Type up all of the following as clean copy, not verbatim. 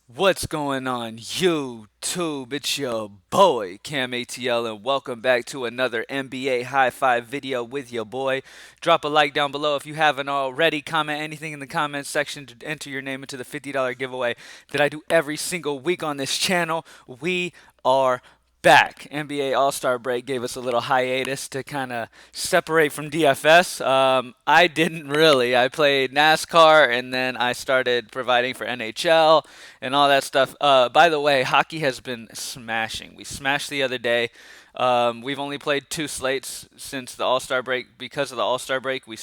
What's going on, YouTube? It's your boy, CamATL, and welcome back to another NBA High Five video with your boy. Drop a like down below if you haven't already. Comment anything in the comments section to enter your name into the $50 giveaway that I do every single week on this channel. We are back. NBA All Star break gave us a little hiatus to kind of separate from DFS. I didn't really. I played NASCAR and then I started providing for NHL and all that stuff. By the way, hockey has been smashing. We smashed the other day. We've only played two slates since the All Star break. Because of the All Star break, we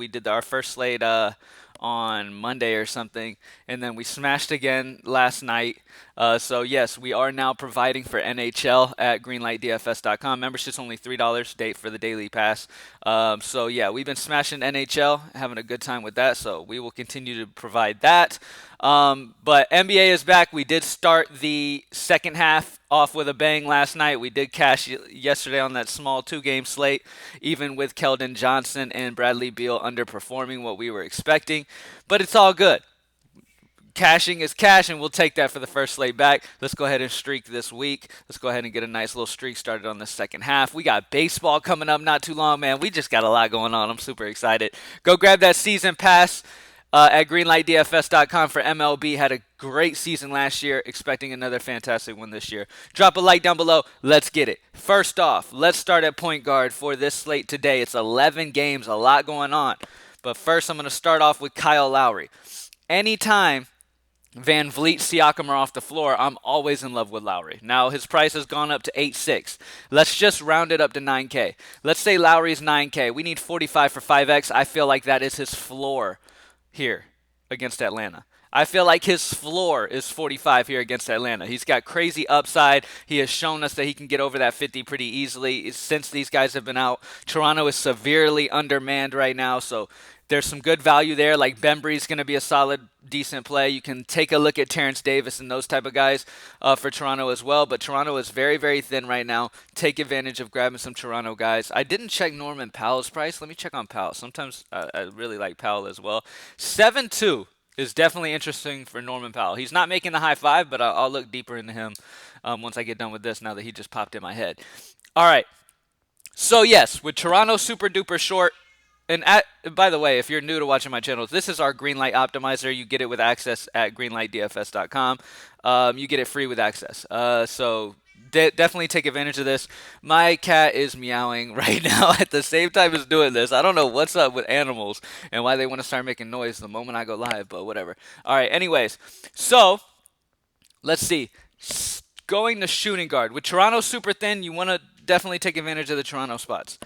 did our first slate on Monday or something, and then we smashed again last night. So yes, we are now providing for NHL at greenlightdfs.com. Membership's only $3 date for the daily pass. So yeah, we've been smashing NHL, having a good time with that. So we will continue to provide that. But NBA is back. We did start the second half off with a bang last night. We did cash yesterday on that small two-game slate, even with Keldon Johnson and Bradley Beal underperforming what we were expecting. But it's all good. Cashing is cash, and we'll take that for the first slate back. Let's go ahead and streak this week. Let's go ahead and get a nice little streak started on the second half. We got baseball coming up not too long, man. We just got a lot going on. I'm super excited. Go grab that season pass at greenlightdfs.com for MLB. Had a great season last year. Expecting another fantastic one this year. Drop a like down below. Let's get it. First off, let's start at point guard for this slate today. It's 11 games, a lot going on. But first, I'm going to start off with Kyle Lowry. Anytime Van Vliet, Siakam are off the floor, I'm always in love with Lowry. Now, his price has gone up to 8.6. Let's just round it up to 9K. Let's say Lowry's 9K. We need 45 for 5X. I feel like that is his floor here against Atlanta. I feel like his floor is 45 here against Atlanta. He's got crazy upside. He has shown us that he can get over that 50 pretty easily since these guys have been out. Toronto is severely undermanned right now, so there's some good value there. Like Bembry's going to be a solid, decent play. You can take a look at Terrence Davis and those type of guys for Toronto as well. But Toronto is very, very thin right now. Take advantage of grabbing some Toronto guys. I didn't check Norman Powell's price. Let me check on Powell. Sometimes I really like Powell as well. 7-2 is definitely interesting for Norman Powell. He's not making the high five, but I'll look deeper into him once I get done with this now that he just popped in my head. All right. So, yes, with Toronto super duper short, by the way, if you're new to watching my channel, this is our Greenlight Optimizer. You get it with access at greenlightdfs.com. You get it free with access. So definitely take advantage of this. My cat is meowing right now at the same time as doing this. I don't know what's up with animals and why they want to start making noise the moment I go live, but whatever. All right, anyways. So, let's see. Going to shooting guard. With Toronto super thin, you want to definitely take advantage of the Toronto spots.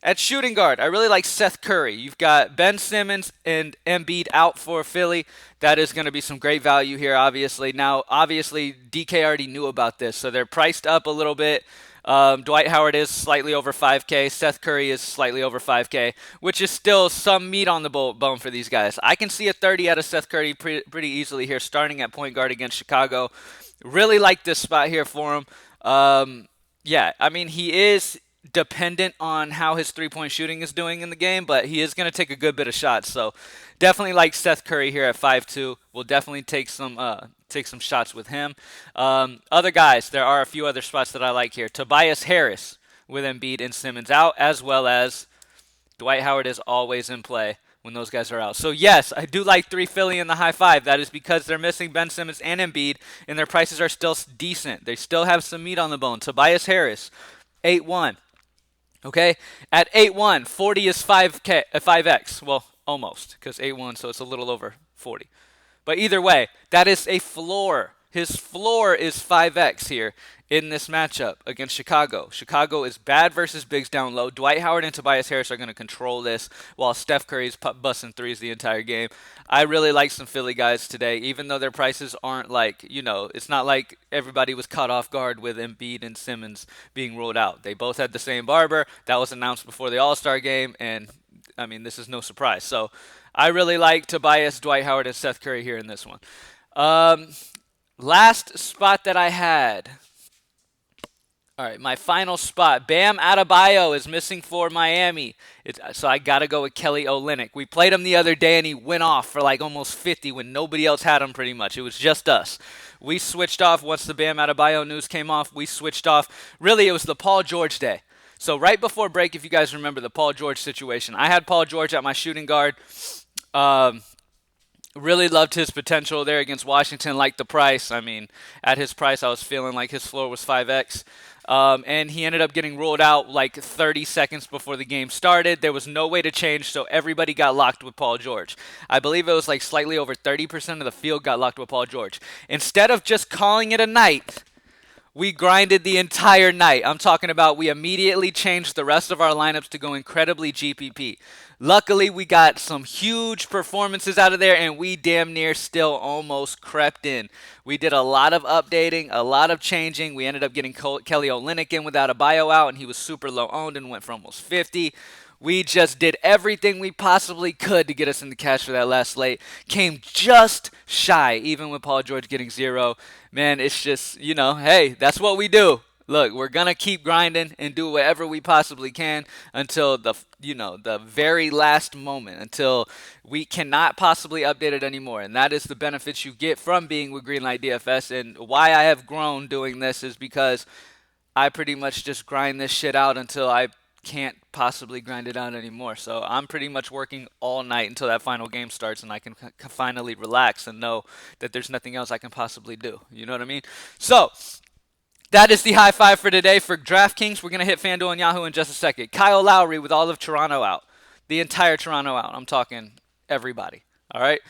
At shooting guard, I really like Seth Curry. You've got Ben Simmons and Embiid out for Philly. That is going to be some great value here, obviously. Now, obviously, DK already knew about this, so they're priced up a little bit. Dwight Howard is slightly over 5K. Seth Curry is slightly over 5K, which is still some meat on the bone for these guys. I can see a 30 out of Seth Curry pretty easily here, starting at point guard against Chicago. Really like this spot here for him. Yeah, I mean, he is dependent on how his three-point shooting is doing in the game, but he is going to take a good bit of shots. So definitely like Seth Curry here at 5'2". We'll definitely take some shots with him. Other guys, there are a few other spots that I like here. Tobias Harris with Embiid and Simmons out, as well as Dwight Howard is always in play when those guys are out. So yes, I do like 3 Philly in the high five. That is because they're missing Ben Simmons and Embiid, and their prices are still decent. They still have some meat on the bone. Tobias Harris, 8-1. Okay, at 8-1, 40 is 5x. Well, almost, because 8-1, so it's a little over 40. But either way, that is a floor. His floor is 5x here in this matchup against Chicago. Chicago is bad versus bigs down low. Dwight Howard and Tobias Harris are going to control this while Steph Curry's busting threes the entire game. I really like some Philly guys today, even though their prices aren't like, it's not like everybody was caught off guard with Embiid and Simmons being ruled out. They both had the same barber. That was announced before the All-Star game, and I mean, this is no surprise. So I really like Tobias, Dwight Howard, and Seth Curry here in this one. Last spot that I had. All right, my final spot. Bam Adebayo is missing for Miami. So I got to go with Kelly Olynyk. We played him the other day, and he went off for like almost 50 when nobody else had him pretty much. It was just us. We switched off once the Bam Adebayo news came off. We switched off. Really, it was the Paul George day. So right before break, if you guys remember the Paul George situation, I had Paul George at my shooting guard. Really loved his potential there against Washington, liked the price. I mean, at his price, I was feeling like his floor was 5x. And he ended up getting ruled out like 30 seconds before the game started. There was no way to change, so everybody got locked with Paul George. I believe it was like slightly over 30% of the field got locked with Paul George. Instead of just calling it a night, we grinded the entire night. I'm talking about we immediately changed the rest of our lineups to go incredibly GPP. Luckily, we got some huge performances out of there, and we damn near still almost crept in. We did a lot of updating, a lot of changing. We ended up getting Kelly Olynyk in without a bio out, and he was super low owned and went for almost 50. We just did everything we possibly could to get us in the cash for that last slate. Came just shy, even with Paul George getting 0. Man, it's just, hey, that's what we do. Look, we're going to keep grinding and do whatever we possibly can until the very last moment, until we cannot possibly update it anymore. And that is the benefits you get from being with Greenlight DFS. And why I have grown doing this is because I pretty much just grind this shit out until I can't possibly grind it out anymore. So I'm pretty much working all night until that final game starts, and I can finally relax and know that there's nothing else I can possibly do. You know what I mean? So that is the high five for today for DraftKings. We're going to hit Fanduel and Yahoo in just a second. Kyle Lowry with all of Toronto out. The entire Toronto out. I'm talking everybody. All right.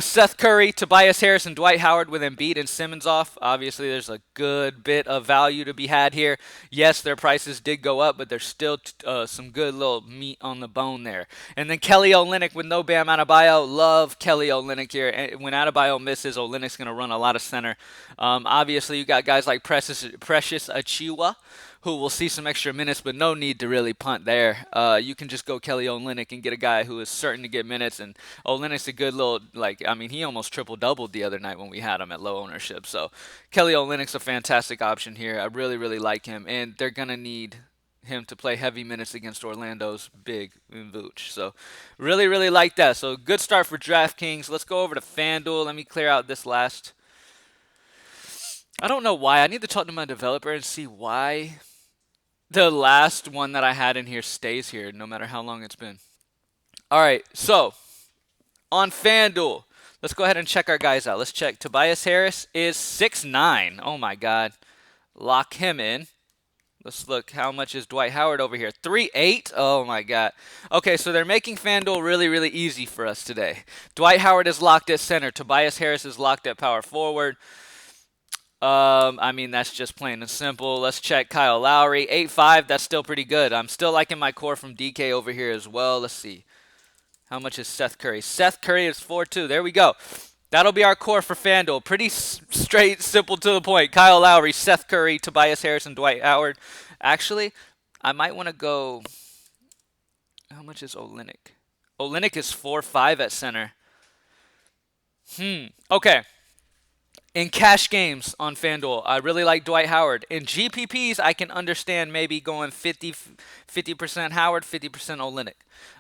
Seth Curry, Tobias Harris, and Dwight Howard with Embiid and Simmons off. Obviously, there's a good bit of value to be had here. Yes, their prices did go up, but there's still some good little meat on the bone there. And then Kelly Olynyk with no Bam Adebayo. Love Kelly Olynyk here. And when Adebayo misses, Olynyk's going to run a lot of center. Obviously, you got guys like Precious Achiuwa, who will see some extra minutes, but no need to really punt there. You can just go Kelly Olynyk and get a guy who is certain to get minutes. And Olynyk's a good little, he almost triple-doubled the other night when we had him at low ownership. So Kelly Olynyk's a fantastic option here. I really, really like him. And they're going to need him to play heavy minutes against Orlando's big Vooch. So really, really like that. So good start for DraftKings. Let's go over to FanDuel. Let me clear out this last. I don't know why. I need to talk to my developer and see why the last one that I had in here stays here no matter how long it's been. All right, so on FanDuel, let's go ahead and check our guys out. Let's check. Tobias Harris is 6'9". Oh, my God. Lock him in. Let's look. How much is Dwight Howard over here? 3'8"? Oh, my God. Okay, so they're making FanDuel really, really easy for us today. Dwight Howard is locked at center. Tobias Harris is locked at power forward. That's just plain and simple. Let's check Kyle Lowry. 8'5", that's still pretty good. I'm still liking my core from DK over here as well. Let's see. How much is Seth Curry? Seth Curry is 4'2". There we go. That'll be our core for FanDuel. Pretty straight, simple, to the point. Kyle Lowry, Seth Curry, Tobias Harris, and Dwight Howard. Actually, I might want to go. How much is Olynyk? Olynyk is 4'5" at center. Okay. In cash games on FanDuel, I really like Dwight Howard. In GPPs, I can understand maybe going 50% Howard, 50% Olynyk.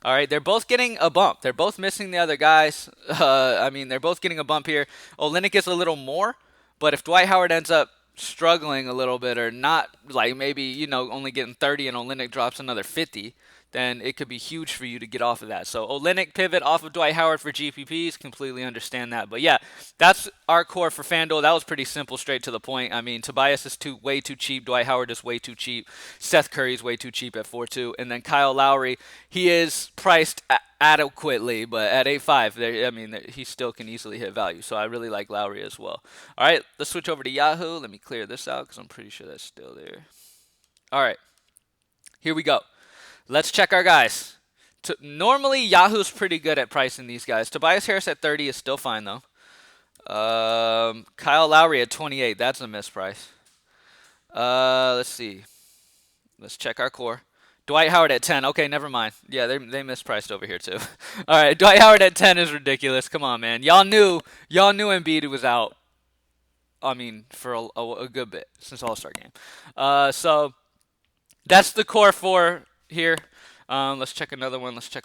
All right, they're both getting a bump. They're both missing the other guys. They're both getting a bump here. Olynyk is a little more, but if Dwight Howard ends up struggling a little bit or not, like maybe, only getting 30 and Olynyk drops another 50, then it could be huge for you to get off of that. So Olynyk pivot off of Dwight Howard for GPPs, completely understand that. But yeah, that's our core for FanDuel. That was pretty simple, straight to the point. Tobias is way too cheap. Dwight Howard is way too cheap. Seth Curry is way too cheap at 4.2. And then Kyle Lowry, he is priced adequately, but at 8.5, he still can easily hit value. So I really like Lowry as well. All right, let's switch over to Yahoo. Let me clear this out because I'm pretty sure that's still there. All right, here we go. Let's check our guys. Normally, Yahoo's pretty good at pricing these guys. Tobias Harris at 30 is still fine, though. Kyle Lowry at 28. That's a misprice. Let's see. Let's check our core. Dwight Howard at 10. Okay, never mind. Yeah, they mispriced over here, too. All right, Dwight Howard at 10 is ridiculous. Come on, man. Y'all knew Embiid was out. I mean, for a good bit since All-Star game. So that's the core four here. Let's check another one. Let's check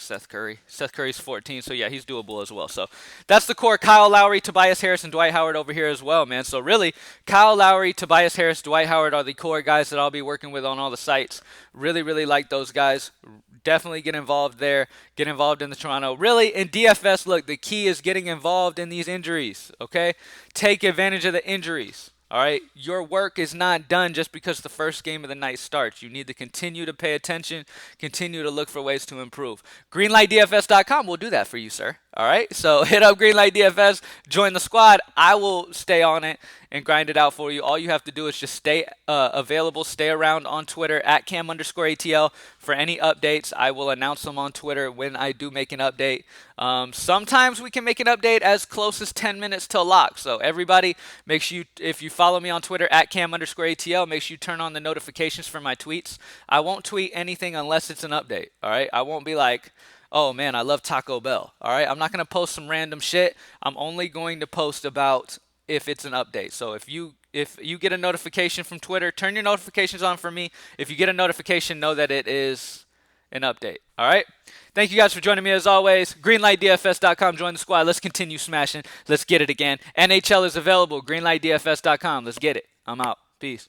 Seth Curry. Seth Curry's 14, so yeah, he's doable as well. So that's the core. Kyle Lowry, Tobias Harris, and Dwight Howard over here as well, man. So really, Kyle Lowry, Tobias Harris, Dwight Howard are the core guys that I'll be working with on all the sites. Really, really like those guys. Definitely get involved there. Get involved in the Toronto. Really, in DFS, look, the key is getting involved in these injuries, okay? Take advantage of the injuries. All right, your work is not done just because the first game of the night starts. You need to continue to pay attention, continue to look for ways to improve. GreenlightDFS.com will do that for you, sir. All right, so hit up Greenlight DFS, join the squad. I will stay on it and grind it out for you. All you have to do is just stay available, stay around on Twitter at Cam_ATL for any updates. I will announce them on Twitter when I do make an update. Sometimes we can make an update as close as 10 minutes till lock. So everybody, make sure you, if you follow me on Twitter at Cam_ATL, make sure you turn on the notifications for my tweets. I won't tweet anything unless it's an update. All right, I won't be like, oh man, I love Taco Bell. All right, I'm not going to post some random shit. I'm only going to post about if it's an update. So if you get a notification from Twitter, turn your notifications on for me. If you get a notification, know that it is an update. All right? Thank you guys for joining me as always. GreenlightDFS.com. Join the squad. Let's continue smashing. Let's get it again. NHL is available. GreenlightDFS.com. Let's get it. I'm out. Peace.